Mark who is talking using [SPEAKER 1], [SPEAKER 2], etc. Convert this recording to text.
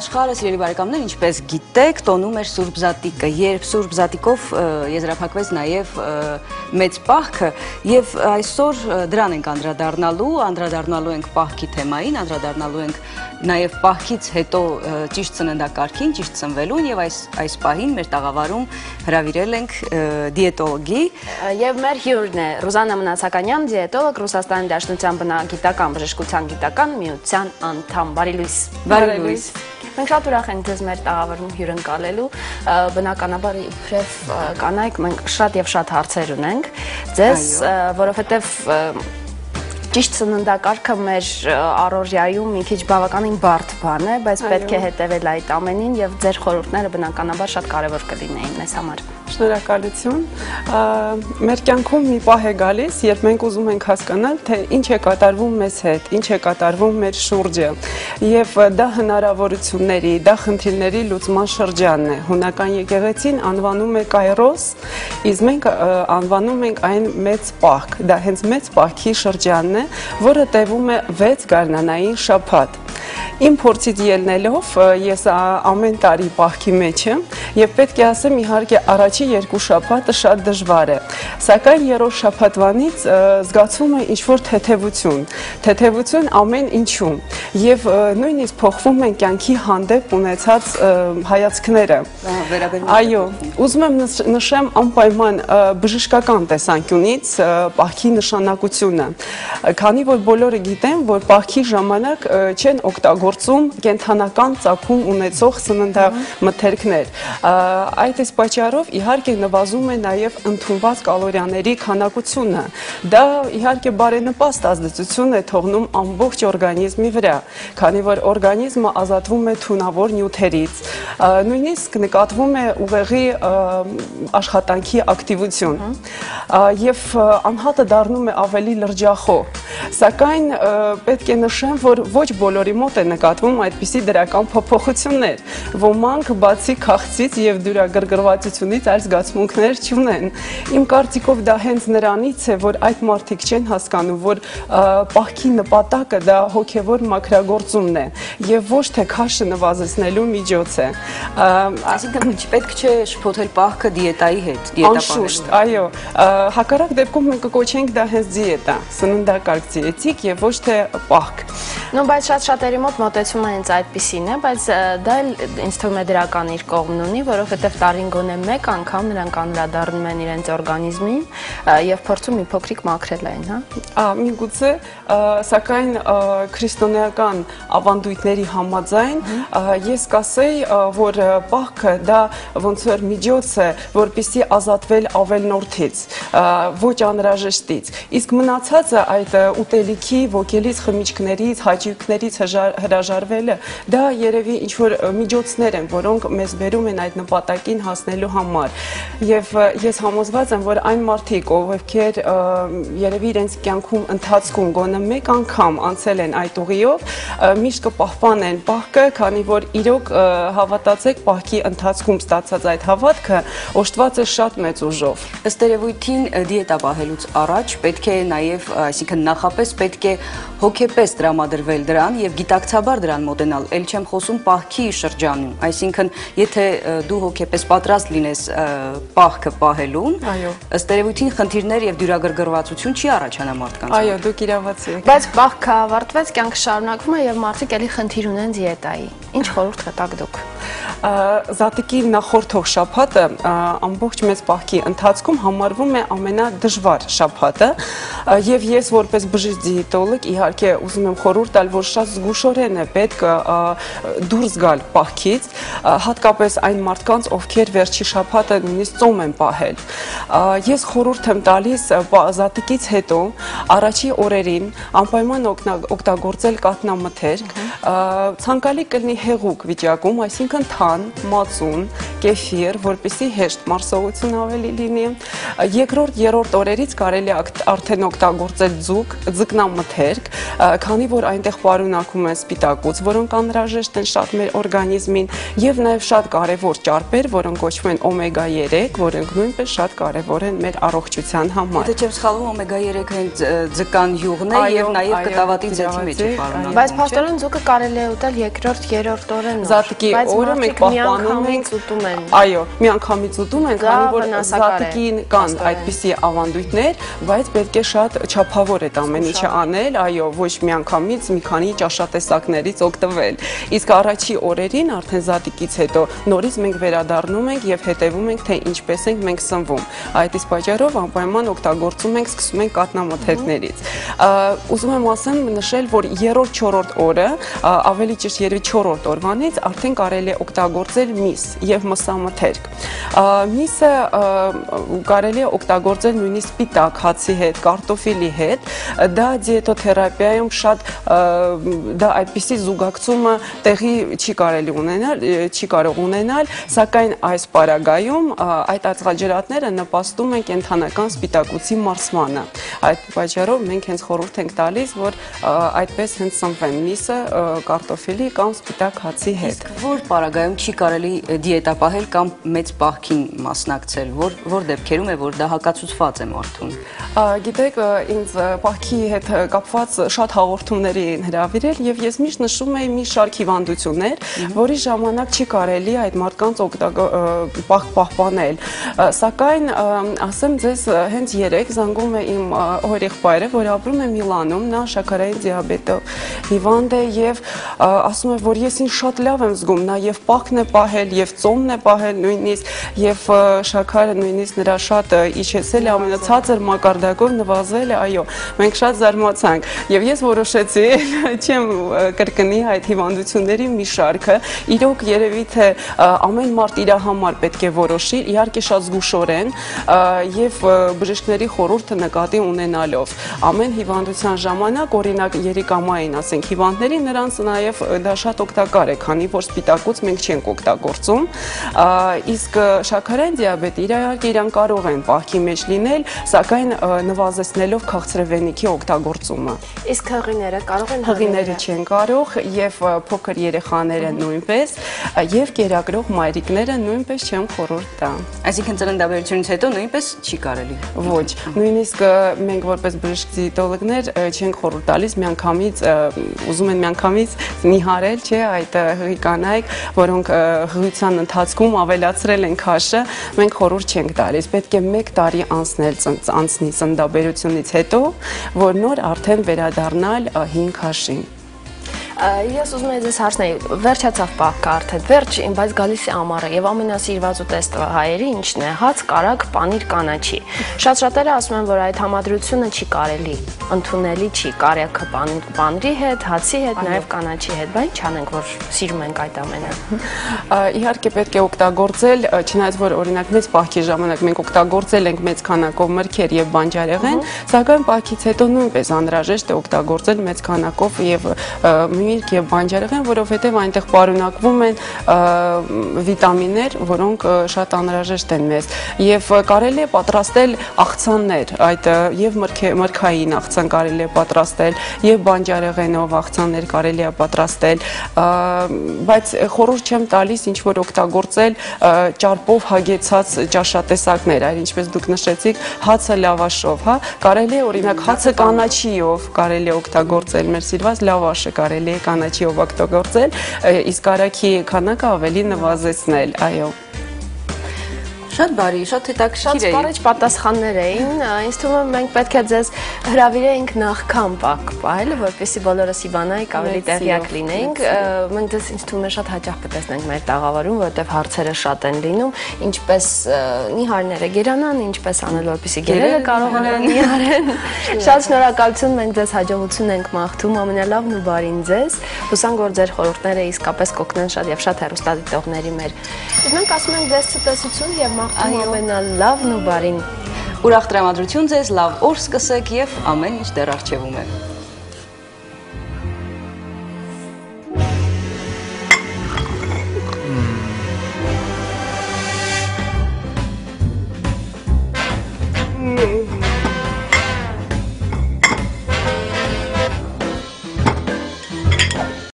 [SPEAKER 1] Աշխարհը, սիրելի բարեկամներ, ինչպես գիտեք, տոնում էր Սուրբ Զատիկը, երբ Սուրբ Զատիկով եզրափակվեց նաև մեծ պահքը, եւ այսօր դրան ենք անդրադառնալու ենք պահքի թեմային, անդրադառնալու ենք նաև պահքից հետո ճիշտ սննդակարգին, ճիշտ սնվելուն, եւ այս պահին մեր տաղավարում հրավիրել ենք դիետոլոգի
[SPEAKER 2] եւ մեր հյուրն է Ռուզաննա Մնացականյան, դիետոլոգ, Ռուսաստանի Դաշնության բնագիտական բժշկության գիտական միության անդամ։ Բարի լույս։
[SPEAKER 1] Բարի լույս։
[SPEAKER 2] Մենք շատ ուրախ ենք ձեզ մեր տաղավարում հյուրընկալելու, բնականաբար իբրև կանայք մենք շատ եւ շատ հարցեր ունենք ձեզ, որովհետեւ ճիշտ սննդակարգը մեր առօրյայում մի քիչ բավականին բարդ բան է, բայց պետք է հետևել այդ ամենին եւ ձեր խորհուրդները բնականաբար շատ կարեւոր կլինեին մեզ համար։
[SPEAKER 3] Շնորհակալություն։ Մեր կյանքում մի պահ է գալիս, երբ մենք ուզում ենք հասկանալ, թե ինչ է կատարվում մեզ հետ, ինչ է կատարվում մեր շուրջը, եւ դա հնարավորությունների, դա խնդիրների լուծման շրջանն է։ Հունական եկեղեցին անվանում է կայրոս, իսկ մենք անվանում ենք այն մեծ պահք։ Դա հենց մեծ պահքի շրջանն է, որը տևում է 6 գարնանային շաբաթ։ Իմ փորձից ելնելով ես ամեն տարի պահքի մեջ եմ եւ պետք է ասեմ իհարկե առաջի 2 շաբաթը շատ դժվար է, սակայն երրորդ շաբաթվանից զգացում է ինչ-որ թեթևություն ամեն ինչում եւ նույնիսկ փոխվում են կյանքի հանդեպ ունեցած հայացքները։ Այո, ուզում եմ նշեմ անպայման բժշկական տեսանկյունից պահքի նշանակությունը, քանի որ բոլորը գիտեն, որ պահքի ժամանակ չեն օգտագործում կենթանական ծագում ունեցող սննդամթերքներ։ Այդ այս պատճառով իհարկե նվազում է նաև ընդունված կալորիաների քանակությունը։ Դա իհարկե բարենպաստ ազդեցություն է թողնում ամբողջ օրգանիզմի վրա, քանի որ օրգանիզմը ազատվում է թունավոր նյութերից, նույնիսկ նկատվում է ուղեղի աշխատանքի ակտիվություն եւ անհատը դառնում է ավելի լրջախոհ։ Սակայն պետք է նշեմ, որ ոչ բոլորի մոտ է նկատվում այդպիսի դրական փոփոխություններ։ Ոմանք բացի քաղցից եւ դյուրագրգռվածությունից այլ զգացմունքներ չունեն։ Իմ կարծիքով դա հենց նրանից է, որ այդ մարդիկ չեն հասկանում, որ պահքի նպատակը դա հոգեվոր մաքրագործումն է եւ ոչ թե քաշը նվազեցնելու միջոց է։
[SPEAKER 1] Այսինքն պետք չէ շփոթել պահքը դիետայի հետ,
[SPEAKER 3] դիետապահել։ Այո, հակառակ դեպքում մենք կկոչենք դա հենց դիետա, սննդակարգ դիետիկ եւ ոչ թե պահք։
[SPEAKER 2] Ну, բայց շատ-շատերի մոտ մոտեցումը հենց այդպիսին է, բայց դա ինձ թվում է դրական իր կողմն ունի, որովհետև տարին գոնե մեկ անգամ նրանք անդրադառնում են իրենց օրգանիզմին եւ փորձում մի փոքրիկ մաքրել այն, հա։
[SPEAKER 3] Միգուցե, սակայն քրիստոնեական ավանդույթների համաձայն ես կասեի, որ պահքը դա ոնց որ միջոց է, որպեսզի ազատվել ավելնորդից, ոչ անհրաժեշտից։ Իսկ մնացածը այդ ուտելիքի, ոգելից, խմիչքներից, հաճույքներից հրաժարվելը, դա երևի ինչ-որ միջոցներ են, որոնք մեզ բերում են այդ նպատակին հասնելու համար։ Եվ ես համոզված եմ, որ այն մարդիկ, ովքեր երևի իրենց կյանքում ընթացքում գոնե մեկ անգամ անցել են այդ ուղիով, միշտ կպահպանեն պահքը, քանի որ իրոք հավատացեք, պահքի ընթացքում ստացած այդ հավատքը օժտված է շատ մեծ ուժով։
[SPEAKER 1] Ըստ երևույթին դիետա պահելուց առաջ պետք է նաև, այսինքն նախապես պետք է հոգեպես տրամադրվել դրան եւ գիտակցաբար դրան մոտենալ, ել չեմ խոսում պահքի շրջանում, այսինքն եթե դու հոգեպես պատրաստ լինես պահքը պահելուն, ըստ երևույթին խնդիրներ եւ դյուրագրգռվածություն չի առաջանա մարդկանց։
[SPEAKER 3] Այո, դուք իրավացի եք։
[SPEAKER 2] Բայց պահքը ավարտվեց, կյանքը շարունակվում է եւ մարդիկ էլի խնդիր ունեն դիետայի։ Ինչ խորհուրդ կտաք դուք։
[SPEAKER 3] Զատիկի նախորդող շաբաթը ամբողջ մեծ պահքի ընթացքում համարվում է ամենադժվար շաբաթը եւ ես որպես բժիշկ դիետոլոգ իհարկե ուզում եմ խորհուրդ տալ, որ շատ զգուշորեն է պետք դուրս գալ պահքից, հատկապես այն մարդկանց, ովքեր վերջի շաբաթը նույնիսկ ծոմ են պահել։ Ես խորհուրդ եմ տալիս զատիկից հետո առաջի օրերին անպայման օգտագործել կաթնամթերք, ցանկալի կլինի հեղուկ վիճակում, այսինքն թան, մածուն կեֆիր, որպեսզի հեշտ մարսողություն ավելի լինի։ Երկրորդ, երրորդ օրերից կարելի է արդեն օգտագործել ձկնամթերք, քանի որ այնտեղ պարունակում են սպիտակուց, որոնք անհրաժեշտ են շատ մեր օրգանիզմին, եւ նաեւ շատ կարեւոր ճարպեր, որոնք կոչվում են օմեգա 3, որոնք նույնպես շատ կարեւոր են մեր առողջության համար։
[SPEAKER 1] Եթե չեմ սխալվում, օմեգա 3 հենց ձկան յուղն է եւ նաեւ կտավատի ձեթի մեջ է պարունակում։
[SPEAKER 2] Բայց փաստորեն ձուկը կարելի է ուտել երկրորդ, երրորդ օրերն։
[SPEAKER 3] Զատիկի օրը մենք պահպանում ենք,
[SPEAKER 2] ուտում են։
[SPEAKER 3] Այո, միանգամից ուտում ենք, քանի որ զատիկին կան այդպիսի ավանդույթներ, բայց պետք է շատ չափավոր այդ ամեն ինչը անել, այո, ոչ միանգամից մի քանի ճաշատեսակներից օգտվել։ Իսկ առաջի օրերին արդեն զատիկից հետո նորից մենք վերադառնում ենք եւ հետեւում ենք, թե ինչպես ենք մենք սնվում։ Այդ իսկ պատճառով անպայման օգտագործում ենք, սկսում ենք կաթնամթերքներից։ Ուզում եմ ասեմ նշել, որ 3-4 օրը, ավելի ճիշտ երևի 4-րդ օրվանից արդեն կարելի է օգտագործել միս եւ մսամթերք։ Միսը կարելի է օգտագործել նույնիսկ սպիտակ հացի հետ, կարտոֆիլի հետ։ Դա դիետոթերապիայում շատ դա այդպիսի զուգակցումը տեղի չի կարող ունենալ, սակայն այս պարագայում այդ ածխաջրատները նպաստում են կենդանական սպիտակուցի մարսմանը։ Այդ պատճառով մենք հենց խորհուրդ ենք տալիս, որ այդպես հենց սնվեն միսը կարտոֆիլի կամ սպիտակ հացի հետ։
[SPEAKER 1] Իսկ որ պարագայում չի կարելի դիետա պահել կամ մեծ պահքին մասնակցել, որ դեպքերում է, որ դա հակացուցված է մարդուն։
[SPEAKER 3] Գիտեք, ինձ պահքի հետ կապված շատ հաղորդումների են հրավիրել եւ ես միշտ նշում եի մի շարք հիվանդություններ, որի ժամանակ չի կարելի այդ մարդկանց պահպանել։ Սակայն ասեմ ձեզ, հենց երեկ զանգում է իմ հորեղբայրը, որ ապրում է Միլանում, նա շաքարային դիաբետով հիվանդ է եւ ասում է, որ ես ինձ շատ լավ եմ զգում, նա եւ պահքն է պահել, եւ ծոմն է պահել նույնիսկ, եւ շաքարը նույնիսկ նրա շատ իջեցել է, ամենացածր մակարդակով նվազել է, այո, մենք շատ զարմացանք եւ ես որոշեցի չեմ կրկնի այդ հիվանդությունների մի շարքը, իրոք երևի թե ամեն մարդ իր համար պետք է որոշի, իհարկե շատ զգուշորեն եւ բժիշկների խորհուրդը նկատի ունենալով ամեն հիվանդության ժամանակ, օրինակ երիկամային, ասենք հիվանդների, նրանց նաեւ դա շատ օգտակար է, քանի որ սպիտակուց մենք չենք օգտագործում, իսկ շաքարային դիաբետը իհարկե իրան կարող են պահքի մեջ լինել, սակայն նվազեցնելով քաղցրավենիքի օգտագործումը։
[SPEAKER 2] Իսկ հղիները կարող են
[SPEAKER 3] հղիները չեն կարող եւ փոքր երեխաները նույնպես եւ կերակրող մայրիկները նույնպես չեմ խորհուրդ տա։
[SPEAKER 1] Այսինքն ծննդաբերությունից հետո նույնպես չի կարելի։
[SPEAKER 3] Ոչ, նույնիսկ մենք որպես բժիշկ դիետոլոգներ չենք խորհուրդ տալիս միանգամից ուզում են միանգամից նիհարել, չէ, այդ հղի կանայք, որոնք հղիության ընթացքում ավելացրել են քաշը, մենք խորհուրդ չենք տալիս։ Պետք է 1 տարի անցնի ծննդաբերությունից հետո, որ նոր արդեն վերադառնալ հին քաշին։
[SPEAKER 2] Ես ուզում եմ ձեզ հարցնել, վերջացավ պահքը արդեն, վերջ, բայց գալիս է ամառը եւ ամենասիրված ուտեստը հայերի ինչն է, հաց, կարագ, պանիր, կանաչի։ Շատ-շատերը ասում են, որ այդ համադրությունը չի կարելի, ընդունելի չի, կարագը պանիրի հետ, հացի հետ, նաեւ կանաչի հետ, բայց ինչ անենք, որ սիրում ենք այդ ամենը։
[SPEAKER 3] Իհարկե պետք է օգտագործել, չնայած որ օրինակ մեծ պահքի ժամանակ մենք օգտագործել ենք մեծ քանակով մրգեր եւ բանջարեղեն, սակայն պահքից հետո նույնպես անհրաժեշտ է օգտագործել մեծ քանակով եւ միրգ եւ բանջարեղեն, որովհետեւ այնտեղ պարունակվում են վիտամիններ, որոնք շատ անհրաժեշտ են մեզ եւ կարելի է պատրաստել աղցաններ, այդ եւ մրգային աղցան կարելի է պատրաստել եւ բանջարեղենով աղցաններ կարելի է պատրաստել, բայց խորհուրդ չեմ տալիս ինչ որ օգտագործել ճարպով հագեցած ճաշատեսակներ, այլ ինչպես դուք նշեցիք, հացը լավաշով, հա, կարելի է օրինակ հացը կանաչիով կարելի է օգտագործել, մեր սիրված լավաշը կարելի է կանաչիով օգտագործել, իսկ կարագի քանակը ավելի նվազեցնել, այո։
[SPEAKER 1] Շատ բարի, շատ հետաքրքիր է։
[SPEAKER 2] Շատ սպառիչ պատասխաններ էին, ինձ թվում է մենք պետք է ձեզ հրավիրեինք նախքան պահել, որպեսզի բոլորս իմանայինք, ավելի տեղյակ լինեինք։ Մենք ձեզ ինձ թվում է շատ հաճախ կտեսնենք մեր տաղավարում, որովհետև հարցերը շատ են լինում, ինչպես նիհարները գերանան, ինչպես անել, որպեսզի գերերը կարողանան նիհարեն։ Շատ շնորհակալություն, մենք ձեզ հաջողություն ենք մաղթում, ամենալավն ու բարին ձեզ։ Հուսանք, որ ձեր խորհուրդները իսկապես կօգնեն շատ եւ շատ հեռուստադիտողների մեր։ Իսկ մենք ասում ենք ձեզ ցտեսություն եւ ամենալավն ու բարին։
[SPEAKER 1] Ուրախ տրամադրություն ձեզ, լավ օր սկսեք եւ ամեն ինչ դեռ առջևում է։